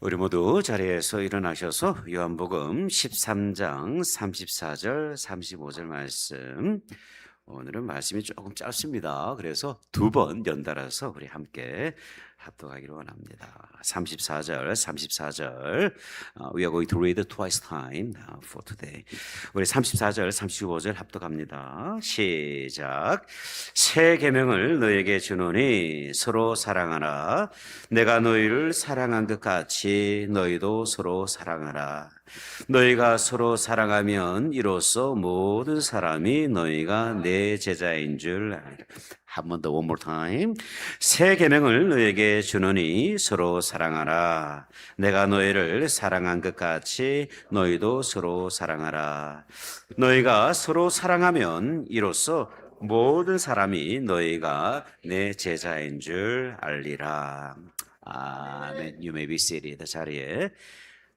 우리 모두 자리에서 일어나셔서 요한복음 13장 34절 35절 말씀, 오늘은 말씀이 조금 짧습니다. 그래서 두 번 연달아서 우리 함께 합독하기로 원합니다. 34절 We are going to read twice time for today. 우리 34절 35절 합독합니다. 시작. 새 계명을 너에게 주노니 서로 사랑하라. 내가 너희를 사랑한 것 같이 너희도 서로 사랑하라. 너희가 서로 사랑하면 이로써 모든 사람이 너희가 내 제자인 줄 알리라. 한 번 더 one more time. 새 계명을 너희에게 주노니 서로 사랑하라. 내가 너희를 사랑한 것 같이 너희도 서로 사랑하라. 너희가 서로 사랑하면 이로써 모든 사람이 너희가 내 제자인 줄 알리라. 아멘. You may be seated. 자리에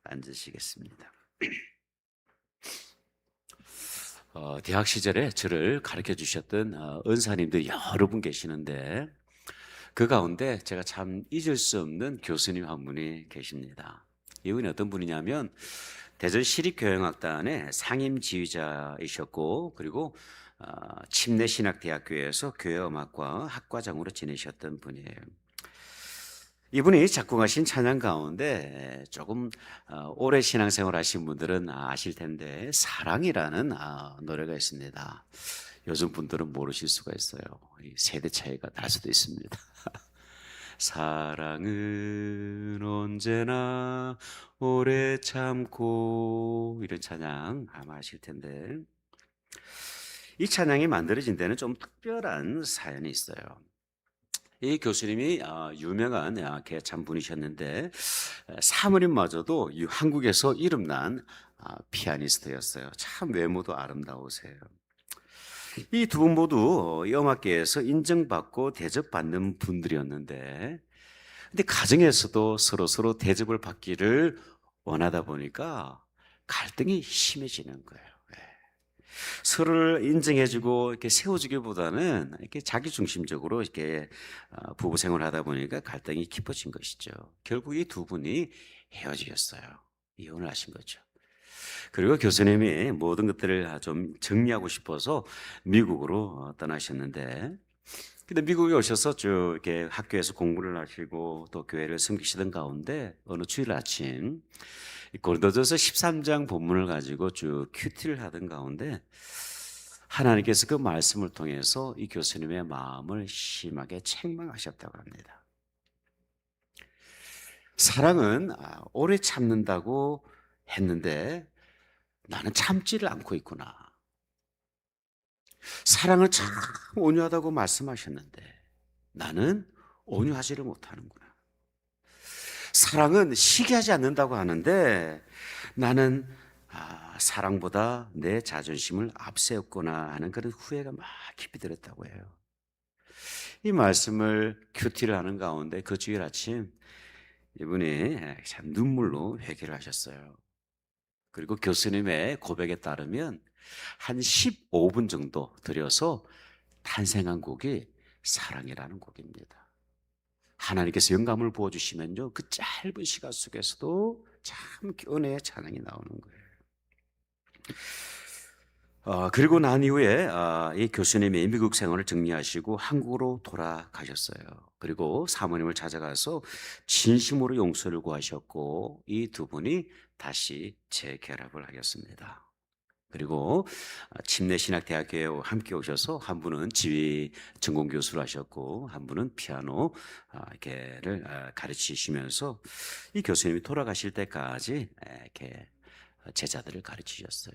앉으시겠습니다. 대학 시절에 저를 가르쳐 주셨던 은사님들 여러 분 계시는데, 그 가운데 제가 참 잊을 수 없는 교수님 한 분이 계십니다. 이분이 어떤 분이냐면 대전시립교영악단의 상임지휘자이셨고, 그리고 침례신학대학교에서 교회음악과 학과장으로 지내셨던 분이에요. 이분이 작곡하신 찬양 가운데 조금 오래 신앙생활 하신 분들은 아실 텐데 사랑이라는 노래가 있습니다. 요즘 분들은 모르실 수가 있어요. 세대 차이가 날 수도 있습니다. 사랑은 언제나 오래 참고, 이런 찬양 아마 아실 텐데, 이 찬양이 만들어진 데는 좀 특별한 사연이 있어요. 이 교수님이 유명한 참 분이셨는데, 사모님마저도 한국에서 이름난 피아니스트였어요. 참 외모도 아름다우세요. 이 두 분 모두 음악계에서 인정받고 대접받는 분들이었는데, 근데 가정에서도 서로 대접을 받기를 원하다 보니까 갈등이 심해지는 거예요. 서로를 인정해주고 이렇게 세워주기보다는 이렇게 자기중심적으로 이렇게 부부 생활을 하다 보니까 갈등이 깊어진 것이죠. 결국 이 두 분이 헤어지셨어요. 이혼을 하신 거죠. 그리고 교수님이 모든 것들을 좀 정리하고 싶어서 미국으로 떠나셨는데, 근데 미국에 오셔서 쭉 이렇게 학교에서 공부를 하시고 또 교회를 섬기시던 가운데 어느 주일 아침 고린도전서 13장 본문을 가지고 쭉 큐티를 하던 가운데 하나님께서 그 말씀을 통해서 이 교수님의 마음을 심하게 책망하셨다고 합니다. 사랑은 오래 참는다고 했는데 나는 참지를 않고 있구나. 사랑을 참 온유하다고 말씀하셨는데 나는 온유하지를 못하는구나. 사랑은 시기하지 않는다고 하는데 나는 사랑보다 내 자존심을 앞세웠구나 하는 그런 후회가 막 깊이 들었다고 해요. 이 말씀을 큐티를 하는 가운데 그 주일 아침 이분이 참 눈물로 회개를 하셨어요. 그리고 교수님의 고백에 따르면 한 15분 정도 들여서 탄생한 곡이 사랑이라는 곡입니다. 하나님께서 영감을 부어주시면요, 그 짧은 시간 속에서도 참 은혜의 찬양이 나오는 거예요. 그리고 난 이후에 이 교수님이 미국 생활을 정리하시고 한국으로 돌아가셨어요. 그리고 사모님을 찾아가서 진심으로 용서를 구하셨고 이 두 분이 다시 재결합을 하였습니다. 그리고 침례신학대학교에 함께 오셔서 한 분은 지휘 전공 교수를 하셨고 한 분은 피아노 를 가르치시면서 이 교수님이 돌아가실 때까지 이렇게 제자들을 가르치셨어요.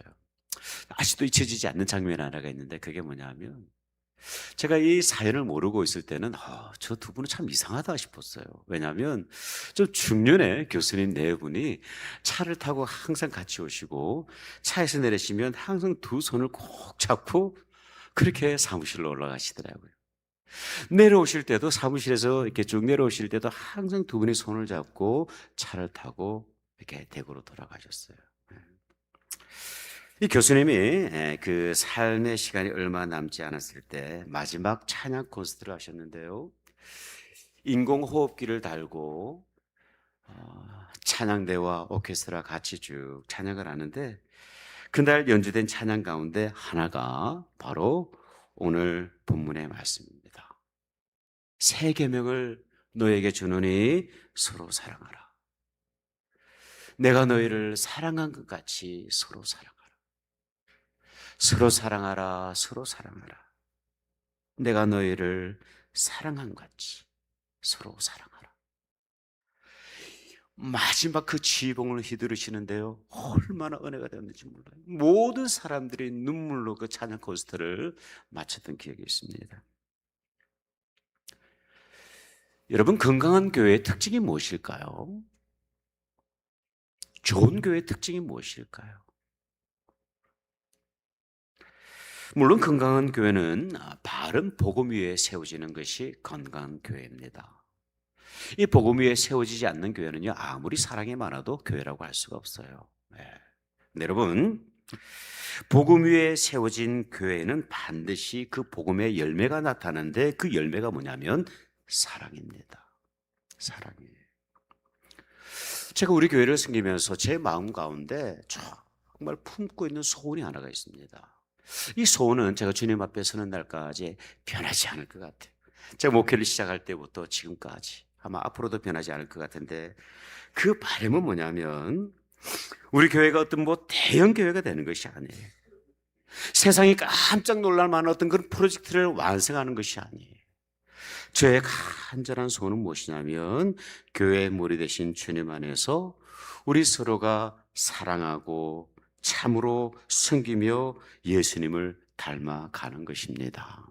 아직도 잊혀지지 않는 장면 하나가 있는데 그게 뭐냐면, 제가 이 사연을 모르고 있을 때는 저 두 분은 참 이상하다 싶었어요. 왜냐하면 좀 중년의 교수님 네 분이 차를 타고 항상 같이 오시고 차에서 내리시면 항상 두 손을 꼭 잡고 그렇게 사무실로 올라가시더라고요. 내려오실 때도 사무실에서 이렇게 쭉 내려오실 때도 항상 두 분이 손을 잡고 차를 타고 이렇게 대구로 돌아가셨어요. 이 교수님이 그 삶의 시간이 얼마 남지 않았을 때 마지막 찬양 콘서트를 하셨는데요. 인공호흡기를 달고 찬양대와 오케스트라 같이 쭉 찬양을 하는데 그날 연주된 찬양 가운데 하나가 바로 오늘 본문의 말씀입니다. 새 계명을 너에게 주노니 서로 사랑하라. 내가 너희를 사랑한 것 같이 서로 사랑하라. 서로 사랑하라, 서로 사랑하라. 내가 너희를 사랑한 것 같이 서로 사랑하라. 마지막 그 지봉을 휘두르시는데요, 얼마나 은혜가 되었는지 몰라요. 모든 사람들이 눈물로 그 찬양 콘서트를 마쳤던 기억이 있습니다. 여러분, 건강한 교회의 특징이 무엇일까요? 좋은 교회의 특징이 무엇일까요? 물론 건강한 교회는 바른 복음 위에 세워지는 것이 건강한 교회입니다. 이 복음 위에 세워지지 않는 교회는요, 아무리 사랑이 많아도 교회라고 할 수가 없어요. 네. 여러분, 복음 위에 세워진 교회는 반드시 그 복음의 열매가 나타나는데 그 열매가 뭐냐면 사랑입니다. 사랑이에요. 제가 우리 교회를 섬기면서 제 마음 가운데 정말 품고 있는 소원이 하나가 있습니다. 이 소원은 제가 주님 앞에 서는 날까지 변하지 않을 것 같아요. 제가 목회를 시작할 때부터 지금까지 아마 앞으로도 변하지 않을 것 같은데 그 바람은 뭐냐면 우리 교회가 어떤 대형 교회가 되는 것이 아니에요. 세상이 깜짝 놀랄 만한 어떤 그런 프로젝트를 완성하는 것이 아니에요. 저의 간절한 소원은 무엇이냐면 교회의 머리 되신 주님 안에서 우리 서로가 사랑하고 참으로 섬기며 예수님을 닮아가는 것입니다.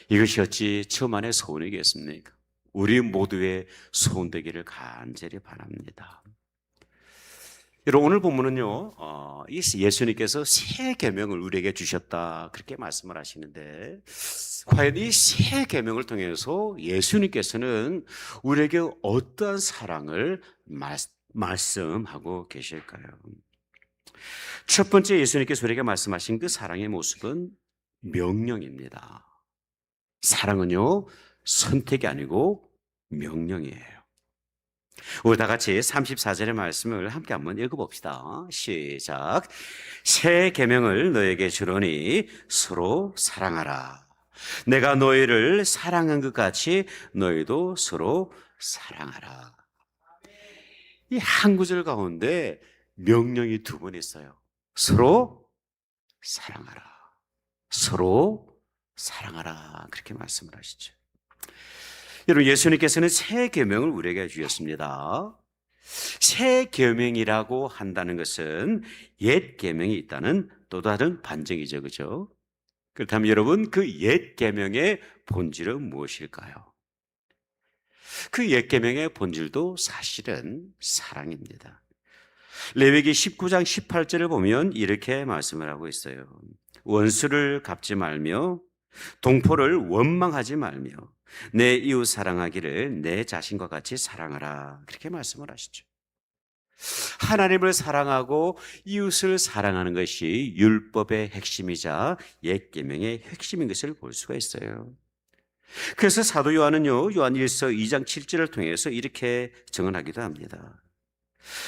이것이 어찌 저만의 소원이겠습니까? 우리 모두의 소원 되기를 간절히 바랍니다. 여러분, 오늘 본문은요, 예수님께서 새 계명을 우리에게 주셨다 그렇게 말씀을 하시는데 과연 이 새 계명을 통해서 예수님께서는 우리에게 어떠한 사랑을 말씀하고 계실까요? 첫 번째 예수님께서 우리에게 말씀하신 그 사랑의 모습은 명령입니다. 사랑은요, 선택이 아니고 명령이에요. 우리 다 같이 34절의 말씀을 함께 한번 읽어봅시다. 시작. 새 계명을 너에게 주노니 서로 사랑하라. 내가 너희를 사랑한 것 같이 너희도 서로 사랑하라. 이 한 구절 가운데 명령이 두 번 있어요. 서로 사랑하라. 서로 사랑하라. 그렇게 말씀을 하시죠. 여러분, 예수님께서는 새 계명을 우리에게 주셨습니다. 새 계명이라고 한다는 것은 옛 계명이 있다는 또 다른 반증이죠, 그죠? 그렇다면 여러분, 그 옛 계명의 본질은 무엇일까요? 그 옛 계명의 본질도 사실은 사랑입니다. 레위기 19장 18절을 보면 이렇게 말씀을 하고 있어요. 원수를 갚지 말며 동포를 원망하지 말며 내 이웃 사랑하기를 내 자신과 같이 사랑하라. 그렇게 말씀을 하시죠. 하나님을 사랑하고 이웃을 사랑하는 것이 율법의 핵심이자 옛 계명의 핵심인 것을 볼 수가 있어요. 그래서 사도 요한은요, 요한 1서 2장 7절을 통해서 이렇게 증언하기도 합니다.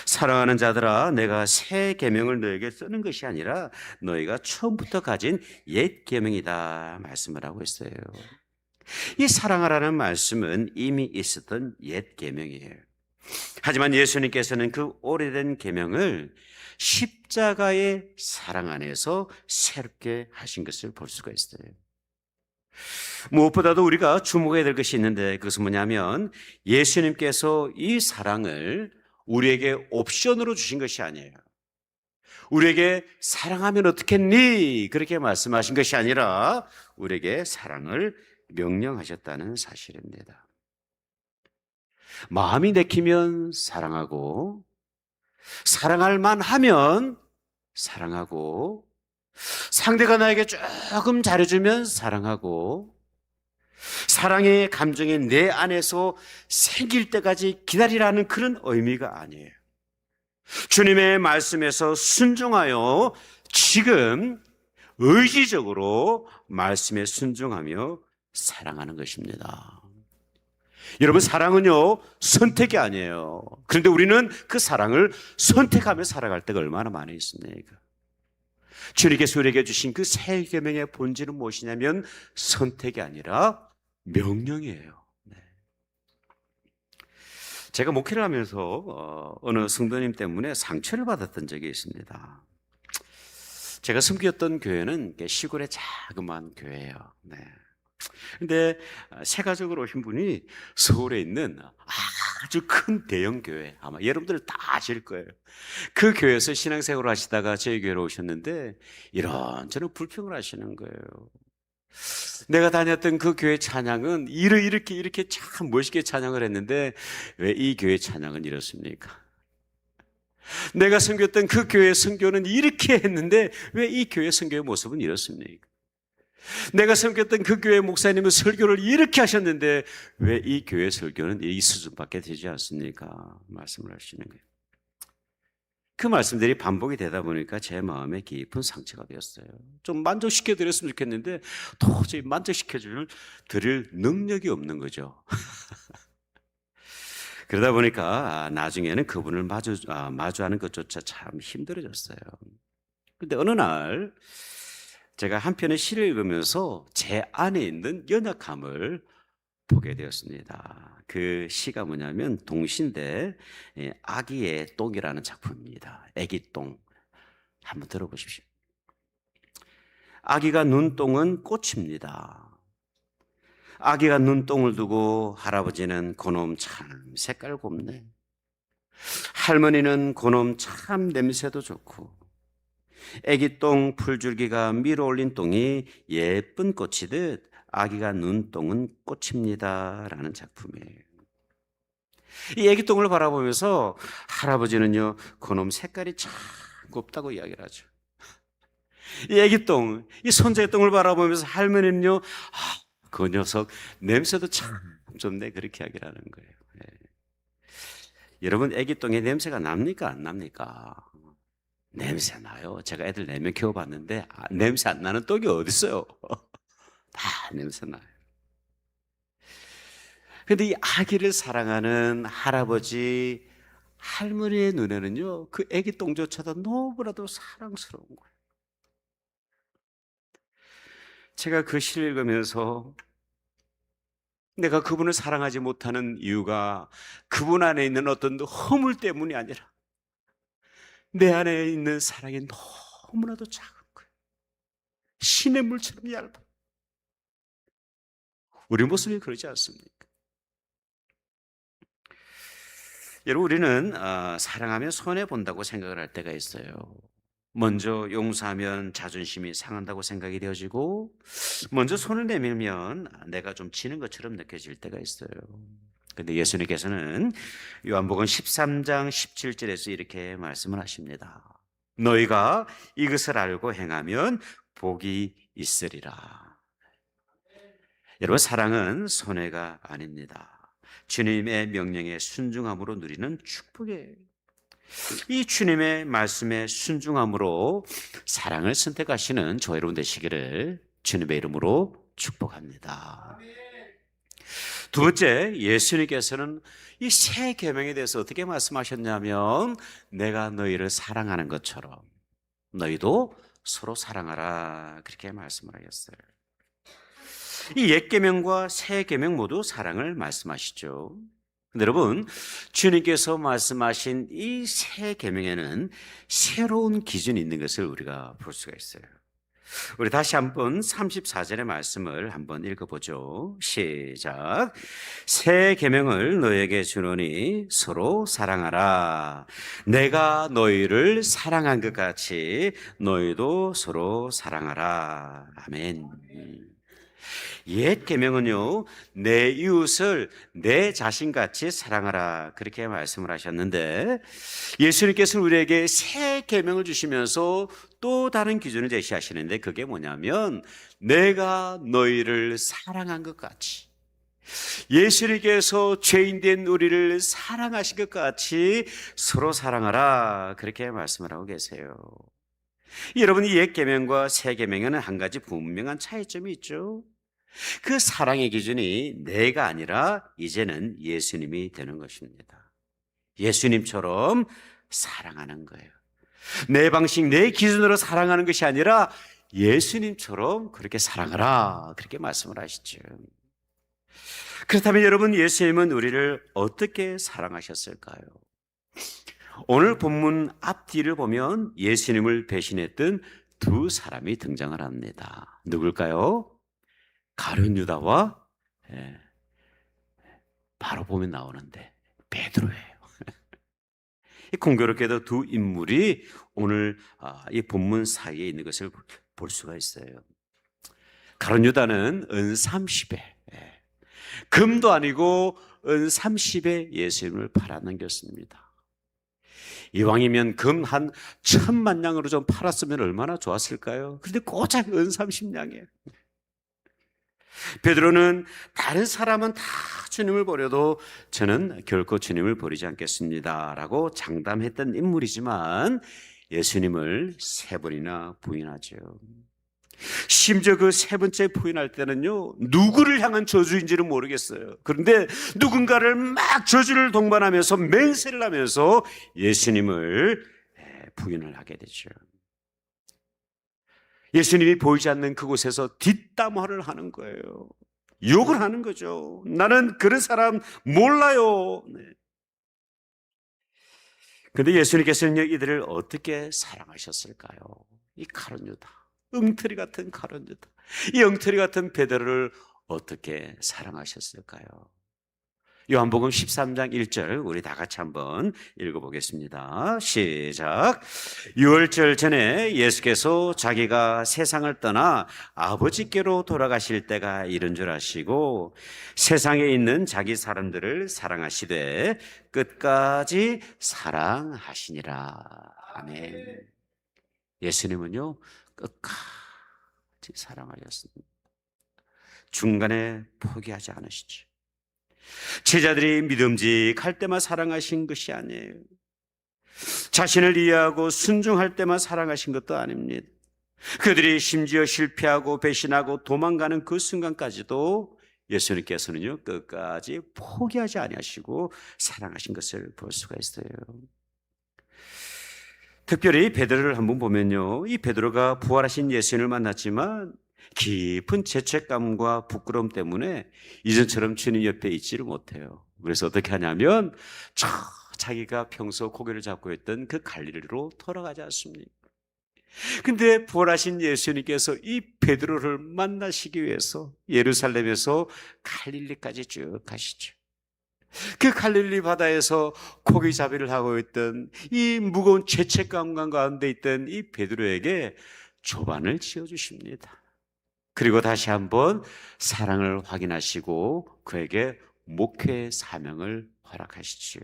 사랑하는 자들아, 내가 새 계명을 너에게 쓰는 것이 아니라 너희가 처음부터 가진 옛 계명이다 말씀을 하고 있어요. 이 사랑하라는 말씀은 이미 있었던 옛 계명이에요. 하지만 예수님께서는 그 오래된 계명을 십자가의 사랑 안에서 새롭게 하신 것을 볼 수가 있어요. 무엇보다도 우리가 주목해야 될 것이 있는데 그것은 뭐냐면 예수님께서 이 사랑을 우리에게 옵션으로 주신 것이 아니에요. 우리에게 사랑하면 어떻겠니? 그렇게 말씀하신 것이 아니라 우리에게 사랑을 명령하셨다는 사실입니다. 마음이 내키면 사랑하고, 사랑할 만하면 사랑하고, 상대가 나에게 조금 잘해주면 사랑하고, 사랑의 감정이 내 안에서 생길 때까지 기다리라는 그런 의미가 아니에요. 주님의 말씀에서 순종하여 지금 의지적으로 말씀에 순종하며 사랑하는 것입니다. 여러분, 사랑은요, 선택이 아니에요. 그런데 우리는 그 사랑을 선택하며 살아갈 때가 얼마나 많이 있습니까? 주님께서 우리에게 주신 그 새 계명의 본질은 무엇이냐면 선택이 아니라 명령이에요. 네. 제가 목회를 하면서 어느 성도님 때문에 상처를 받았던 적이 있습니다. 제가 섬겼던 교회는 시골의 자그마한 교회예요. 네. 근데 세가족으로 오신 분이 서울에 있는 아주 큰 대형 교회, 아마 여러분들 다 아실 거예요. 그 교회에서 신앙생활을 하시다가 저희 교회로 오셨는데 이런저런 불평을 하시는 거예요. 내가 다녔던 그 교회 찬양은 이렇게 참 멋있게 찬양을 했는데 왜 이 교회 찬양은 이렇습니까? 내가 섬겼던 그 교회 선교는 이렇게 했는데 왜 이 교회 선교의 모습은 이렇습니까? 내가 섬겼던 그 교회 목사님은 설교를 이렇게 하셨는데 왜 이 교회 설교는 이 수준밖에 되지 않습니까? 말씀을 하시는 거예요. 그 말씀들이 반복이 되다 보니까 제 마음에 깊은 상처가 되었어요. 좀 만족시켜 드렸으면 좋겠는데 도저히 만족시켜 드릴 능력이 없는 거죠. 그러다 보니까 나중에는 그분을 마주하는 것조차 참 힘들어졌어요. 근데 어느 날 제가 한 편의 시를 읽으면서 제 안에 있는 연약함을 보게 되었습니다. 그 시가 뭐냐면 동신대 아기의 똥이라는 작품입니다. 아기 똥. 한번 들어보십시오. 아기가 눈동은 꽃입니다. 아기가 눈동을 두고 할아버지는 그놈 참 색깔 곱네. 할머니는 그놈 참 냄새도 좋고 아기 똥 풀줄기가 밀어올린 똥이 예쁜 꽃이듯 아기가 눈동은 꽃입니다 라는 작품이에요. 이 아기 똥을 바라보면서 할아버지는요 그놈 색깔이 참 곱다고 이야기를 하죠. 이 아기 똥, 이 손자의 똥을 바라보면서 할머니는요 그 녀석 냄새도 참 좋네 그렇게 이야기를 하는 거예요. 네. 여러분 아기 똥에 냄새가 납니까 안 납니까? 냄새 나요. 제가 애들 4명 키워봤는데 냄새 안 나는 똥이 어디 있어요? 다 냄새 나요. 근데 이 아기를 사랑하는 할아버지, 할머니의 눈에는요 그 아기 똥조차도 너무나도 사랑스러운 거예요. 제가 그 시를 읽으면서 내가 그분을 사랑하지 못하는 이유가 그분 안에 있는 어떤 허물 때문이 아니라 내 안에 있는 사랑이 너무나도 작은 거예요. 시냇물처럼 얇아. 우리 모습이 그러지 않습니까? 여러분 우리는 사랑하면 손해본다고 생각을 할 때가 있어요. 먼저 용서하면 자존심이 상한다고 생각이 되어지고 먼저 손을 내밀면 내가 좀 지는 것처럼 느껴질 때가 있어요. 근데 예수님께서는 요한복음 13장 17절에서 이렇게 말씀을 하십니다. 너희가 이것을 알고 행하면 복이 있으리라. 여러분 사랑은 손해가 아닙니다. 주님의 명령에 순종함으로 누리는 축복이에요. 이 주님의 말씀에 순종함으로 사랑을 선택하시는 저 여러분 되시기를 주님의 이름으로 축복합니다. 두 번째, 예수님께서는 이 새 계명에 대해서 어떻게 말씀하셨냐면 내가 너희를 사랑하는 것처럼 너희도 서로 사랑하라 그렇게 말씀을 하셨어요. 이 옛 계명과 새 계명 모두 사랑을 말씀하시죠. 근데 여러분 주님께서 말씀하신 이 새 계명에는 새로운 기준이 있는 것을 우리가 볼 수가 있어요. 우리 다시 한번 34절의 말씀을 한번 읽어보죠. 시작. 새 계명을 너에게 주노니 서로 사랑하라. 내가 너희를 사랑한 것 같이 너희도 서로 사랑하라. 아멘. 옛 계명은요 내 이웃을 내 자신같이 사랑하라 그렇게 말씀을 하셨는데 예수님께서 우리에게 새 계명을 주시면서 또 다른 기준을 제시하시는데 그게 뭐냐면 내가 너희를 사랑한 것 같이 예수님께서 죄인된 우리를 사랑하신 것 같이 서로 사랑하라 그렇게 말씀을 하고 계세요. 여러분 이 옛 계명과 새 계명에는 한 가지 분명한 차이점이 있죠. 그 사랑의 기준이 내가 아니라 이제는 예수님이 되는 것입니다. 예수님처럼 사랑하는 거예요. 내 방식, 내 기준으로 사랑하는 것이 아니라 예수님처럼 그렇게 사랑하라, 그렇게 말씀을 하시죠. 그렇다면 여러분, 예수님은 우리를 어떻게 사랑하셨을까요? 오늘 본문 앞뒤를 보면 예수님을 배신했던 두 사람이 등장을 합니다. 누굴까요? 가룟 유다와 바로 보면 나오는데 베드로예요. 공교롭게도 두 인물이 오늘 이 본문 사이에 있는 것을 볼 수가 있어요. 가룟 유다는 은 30에 금도 아니고 은 30에 예수님을 팔아넘겼습니다. 이왕이면 금 한 10,000냥으로 좀 팔았으면 얼마나 좋았을까요? 그런데 고작 은 30냥이에요. 베드로는 다른 사람은 다 주님을 버려도 저는 결코 주님을 버리지 않겠습니다 라고 장담했던 인물이지만 예수님을 3번이나 부인하죠. 심지어 그 3번째 부인할 때는요, 누구를 향한 저주인지는 모르겠어요. 그런데 누군가를 막 저주를 동반하면서 맹세를 하면서 예수님을 부인을 하게 되죠. 예수님이 보이지 않는 그곳에서 뒷담화를 하는 거예요. 욕을 하는 거죠. 나는 그런 사람 몰라요. 그런데 예수님께서는 이들을 어떻게 사랑하셨을까요? 이 가룟 유다, 엉터리 같은 가룟 유다, 이 엉터리 같은 베드로를 어떻게 사랑하셨을까요? 요한복음 13장 1절 우리 다 같이 한번 읽어보겠습니다. 시작. 유월절 전에 예수께서 자기가 세상을 떠나 아버지께로 돌아가실 때가 이른 줄 아시고 세상에 있는 자기 사람들을 사랑하시되 끝까지 사랑하시니라. 아멘. 예수님은요, 끝까지 사랑하셨습니다. 중간에 포기하지 않으시죠. 제자들이 믿음직할 때만 사랑하신 것이 아니에요. 자신을 이해하고 순종할 때만 사랑하신 것도 아닙니다. 그들이 심지어 실패하고 배신하고 도망가는 그 순간까지도 예수님께서는요, 끝까지 포기하지 아니하시고 사랑하신 것을 볼 수가 있어요. 특별히 베드로를 한번 보면요, 이 베드로가 부활하신 예수님을 만났지만 깊은 죄책감과 부끄러움 때문에 이전처럼 주님 옆에 있지를 못해요. 그래서 어떻게 하냐면 자기가 평소 고개를 잡고 있던 그 갈릴리로 돌아가지 않습니까? 근데 부활하신 예수님께서 이 베드로를 만나시기 위해서 예루살렘에서 갈릴리까지 쭉 가시죠. 그 갈릴리 바다에서 고기잡이를 하고 있던 이 무거운 죄책감 가운데 있던 이 베드로에게 조반을 지어주십니다. 그리고 다시 한번 사랑을 확인하시고 그에게 목회 사명을 허락하시죠.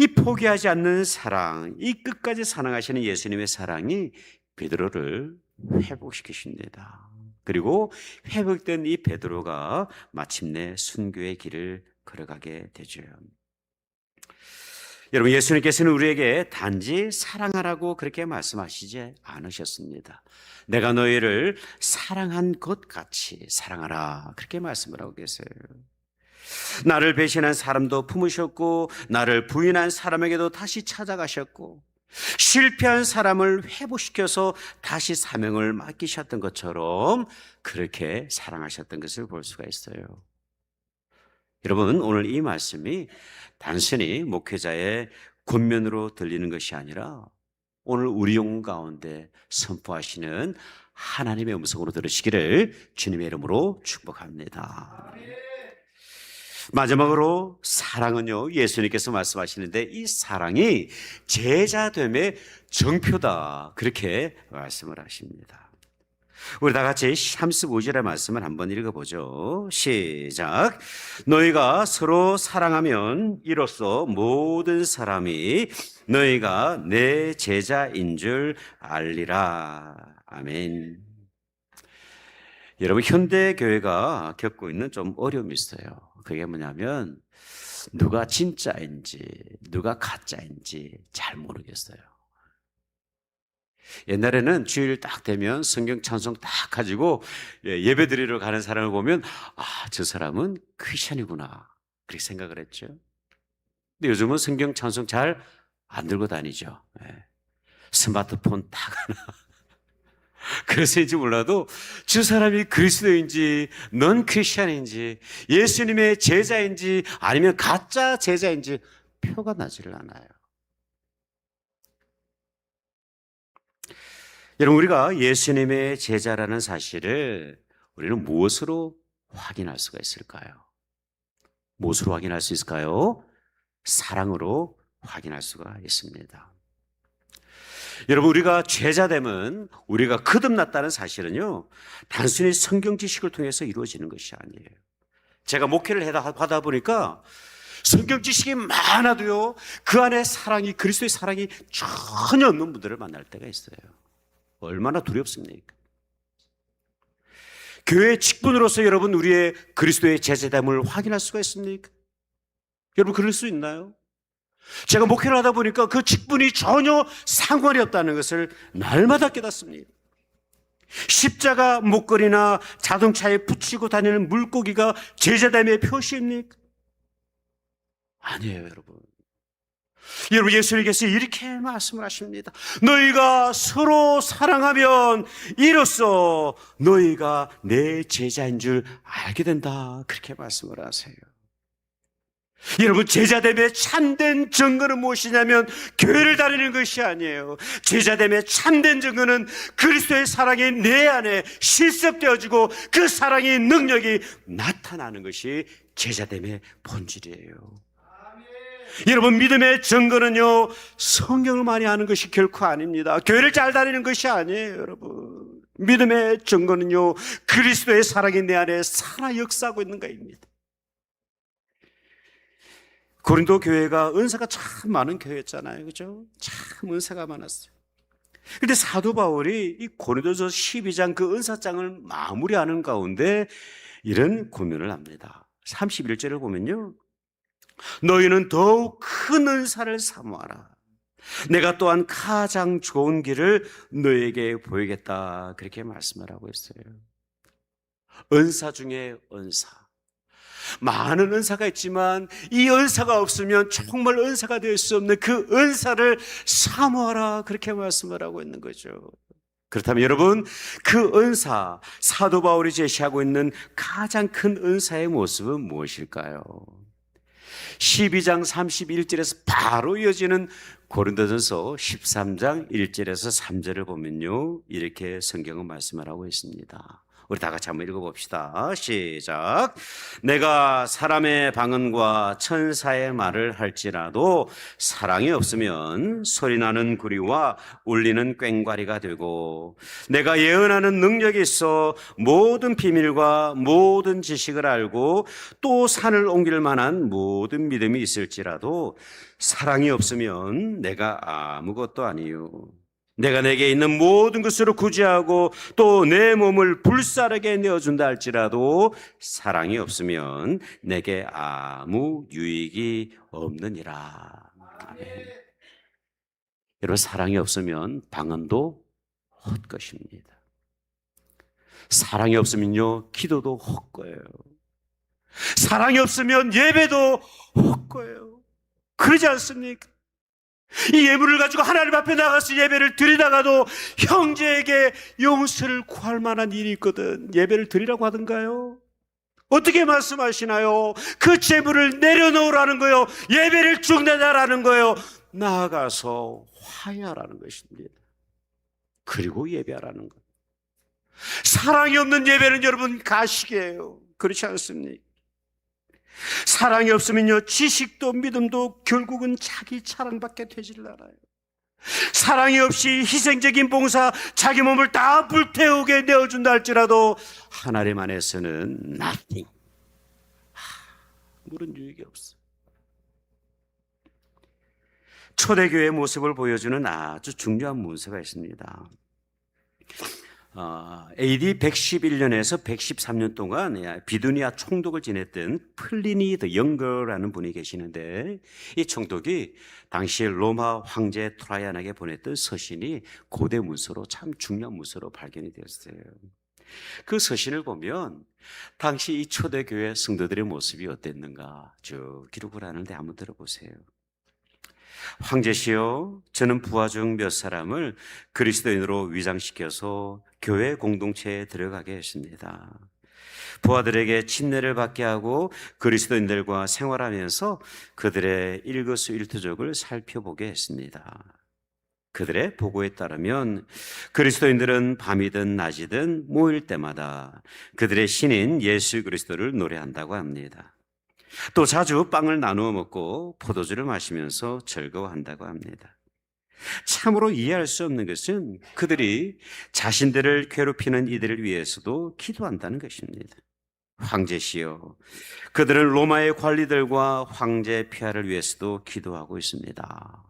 이 포기하지 않는 사랑, 이 끝까지 사랑하시는 예수님의 사랑이 베드로를 회복시키십니다. 그리고 회복된 이 베드로가 마침내 순교의 길을 걸어가게 되죠. 여러분, 예수님께서는 우리에게 단지 사랑하라고 그렇게 말씀하시지 않으셨습니다. 내가 너희를 사랑한 것 같이 사랑하라, 그렇게 말씀을 하고 계세요. 나를 배신한 사람도 품으셨고 나를 부인한 사람에게도 다시 찾아가셨고 실패한 사람을 회복시켜서 다시 사명을 맡기셨던 것처럼 그렇게 사랑하셨던 것을 볼 수가 있어요. 여러분, 오늘 이 말씀이 단순히 목회자의 권면으로 들리는 것이 아니라 오늘 우리 영 가운데 선포하시는 하나님의 음성으로 들으시기를 주님의 이름으로 축복합니다. 마지막으로 사랑은요, 예수님께서 말씀하시는데 이 사랑이 제자됨의 정표다, 그렇게 말씀을 하십니다. 우리 다 같이 35절의 말씀을 한번 읽어보죠. 시작. 너희가 서로 사랑하면 이로써 모든 사람이 너희가 내 제자인 줄 알리라. 아멘. 여러분, 현대 교회가 겪고 있는 좀 어려움이 있어요. 그게 뭐냐면 누가 진짜인지 누가 가짜인지 잘 모르겠어요. 옛날에는 주일 딱 되면 성경 찬송 딱 가지고 예배 드리러 가는 사람을 보면 저 사람은 크리스천이구나 그렇게 생각을 했죠. 근데 요즘은 성경 찬송 잘 안 들고 다니죠. 스마트폰 딱 하나. 그래서인지 몰라도 저 사람이 그리스도인지 넌 크리스천인지 예수님의 제자인지 아니면 가짜 제자인지 표가 나지를 않아요. 여러분, 우리가 예수님의 제자라는 사실을 우리는 무엇으로 확인할 수가 있을까요? 무엇으로 확인할 수 있을까요? 사랑으로 확인할 수가 있습니다. 여러분, 우리가 제자됨은 우리가 거듭났다는 사실은요, 단순히 성경 지식을 통해서 이루어지는 것이 아니에요. 제가 목회를 하다 보니까 성경 지식이 많아도요, 그 안에 사랑이, 그리스도의 사랑이 전혀 없는 분들을 만날 때가 있어요. 얼마나 두렵습니까? 교회 직분으로서 여러분, 우리의 그리스도의 제자됨을 확인할 수가 있습니까? 여러분, 그럴 수 있나요? 제가 목회를 하다 보니까 그 직분이 전혀 상관이 없다는 것을 날마다 깨닫습니다. 십자가 목걸이나 자동차에 붙이고 다니는 물고기가 제자됨의 표시입니까? 아니에요, 여러분. 여러분, 예수님께서 이렇게 말씀을 하십니다. 너희가 서로 사랑하면 이로써 너희가 내 제자인 줄 알게 된다. 그렇게 말씀을 하세요. 여러분, 제자됨의 참된 증거는 무엇이냐면 교회를 다니는 것이 아니에요. 제자됨의 참된 증거는 그리스도의 사랑이 내 안에 실습되어지고 그 사랑의 능력이 나타나는 것이 제자됨의 본질이에요. 여러분, 믿음의 증거는요, 성경을 많이 아는 것이 결코 아닙니다. 교회를 잘 다니는 것이 아니에요, 여러분. 믿음의 증거는요, 그리스도의 사랑이 내 안에 살아 역사하고 있는 것입니다. 고린도 교회가 은사가 참 많은 교회였잖아요. 그죠? 참 은사가 많았어요. 근데 사도 바울이 이 고린도서 12장 그 은사장을 마무리하는 가운데 이런 고민을 합니다. 31절을 보면요, 너희는 더욱 큰 은사를 사모하라. 내가 또한 가장 좋은 길을 너에게 보이겠다. 그렇게 말씀을 하고 있어요. 은사 중에 은사. 많은 은사가 있지만 이 은사가 없으면 정말 은사가 될 수 없는 그 은사를 사모하라. 그렇게 말씀을 하고 있는 거죠. 그렇다면 여러분, 그 은사, 사도 바울이 제시하고 있는 가장 큰 은사의 모습은 무엇일까요? 12장 31절에서 바로 이어지는 고린도전서 13장 1절에서 3절을 보면요, 이렇게 성경은 말씀을 하고 있습니다. 우리 다 같이 한번 읽어봅시다. 시작. 내가 사람의 방언과 천사의 말을 할지라도 사랑이 없으면 소리나는 구리와 울리는 꽹과리가 되고, 내가 예언하는 능력이 있어 모든 비밀과 모든 지식을 알고 또 산을 옮길 만한 모든 믿음이 있을지라도 사랑이 없으면 내가 아무것도 아니요. 내가 내게 있는 모든 것으로 구제하고 또 내 몸을 불사르게 내어준다 할지라도 사랑이 없으면 내게 아무 유익이 없느니라. 아멘. 여러분, 사랑이 없으면 방언도 헛것입니다. 사랑이 없으면요, 기도도 헛거예요. 사랑이 없으면 예배도 헛거예요. 그러지 않습니까? 이 예물을 가지고 하나님 앞에 나가서 예배를 드리다가도 형제에게 용서를 구할 만한 일이 있거든 예배를 드리라고 하던가요? 어떻게 말씀하시나요? 그 재물을 내려놓으라는 거요, 예배를 중단하라는 거요, 나아가서 화해하라는 것입니다. 그리고 예배하라는 것. 사랑이 없는 예배는 여러분 가식이에요. 그렇지 않습니까? 사랑이 없으면요, 지식도 믿음도 결국은 자기 자랑밖에 되지를 않아요. 사랑이 없이 희생적인 봉사, 자기 몸을 다 불태우게 내어준다 할지라도 하나님 안에서는 nothing, 아무런 유익이 없어. 초대교회의 모습을 보여주는 아주 중요한 문서가 있습니다. AD 111년에서 113년 동안 비두니아 총독을 지냈던 플리니 더 영거라는 분이 계시는데, 이 총독이 당시 로마 황제 트라이안에게 보냈던 서신이 고대 문서로, 참 중요한 문서로 발견이 되었어요. 그 서신을 보면 당시 이 초대교회 성도들의 모습이 어땠는가 쭉 기록을 하는데 한번 들어보세요. 황제시여, 저는 부하 중 몇 사람을 그리스도인으로 위장시켜서 교회 공동체에 들어가게 했습니다. 부하들에게 침례를 받게 하고 그리스도인들과 생활하면서 그들의 일거수일투족을 살펴보게 했습니다. 그들의 보고에 따르면 그리스도인들은 밤이든 낮이든 모일 때마다 그들의 신인 예수 그리스도를 노래한다고 합니다. 또 자주 빵을 나누어 먹고 포도주를 마시면서 즐거워한다고 합니다. 참으로 이해할 수 없는 것은 그들이 자신들을 괴롭히는 이들을 위해서도 기도한다는 것입니다. 황제시여, 그들은 로마의 관리들과 황제 폐하를 위해서도 기도하고 있습니다.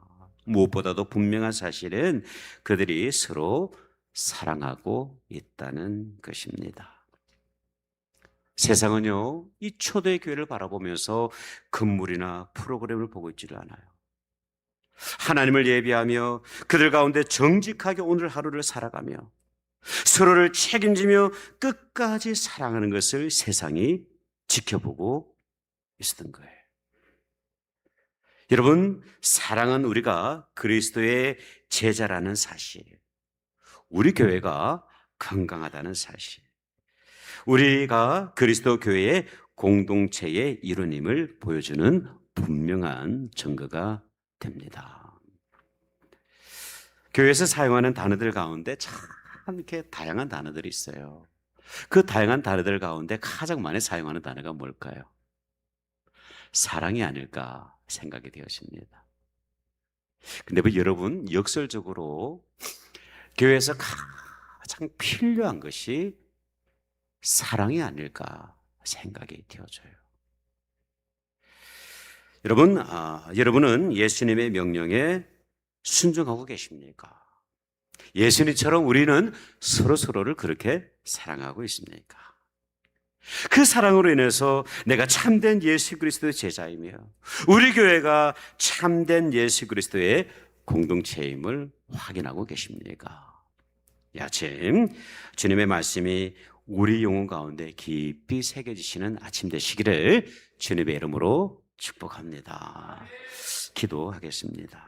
무엇보다도 분명한 사실은 그들이 서로 사랑하고 있다는 것입니다. 세상은요, 이 초대교회를 바라보면서 건물이나 프로그램을 보고 있지를 않아요. 하나님을 예비하며 그들 가운데 정직하게 오늘 하루를 살아가며 서로를 책임지며 끝까지 사랑하는 것을 세상이 지켜보고 있었던 거예요. 여러분, 사랑은 우리가 그리스도의 제자라는 사실, 우리 교회가 건강하다는 사실, 우리가 그리스도 교회의 공동체의 일원임을 보여주는 분명한 증거가 됩니다. 교회에서 사용하는 단어들 가운데 참 이렇게 다양한 단어들이 있어요. 그 다양한 단어들 가운데 가장 많이 사용하는 단어가 뭘까요? 사랑이 아닐까 생각이 되었습니다. 근데 뭐 여러분, 역설적으로 교회에서 가장 필요한 것이 사랑이 아닐까 생각이 되어져요. 여러분은 예수님의 명령에 순종하고 계십니까? 예수님처럼 우리는 서로를 그렇게 사랑하고 있습니까? 그 사랑으로 인해서 내가 참된 예수 그리스도의 제자이며 우리 교회가 참된 예수 그리스도의 공동체임을 확인하고 계십니까? 이 아침 주님의 말씀이 우리 영혼 가운데 깊이 새겨지시는 아침 되시기를 주님의 이름으로 축복합니다. 기도하겠습니다.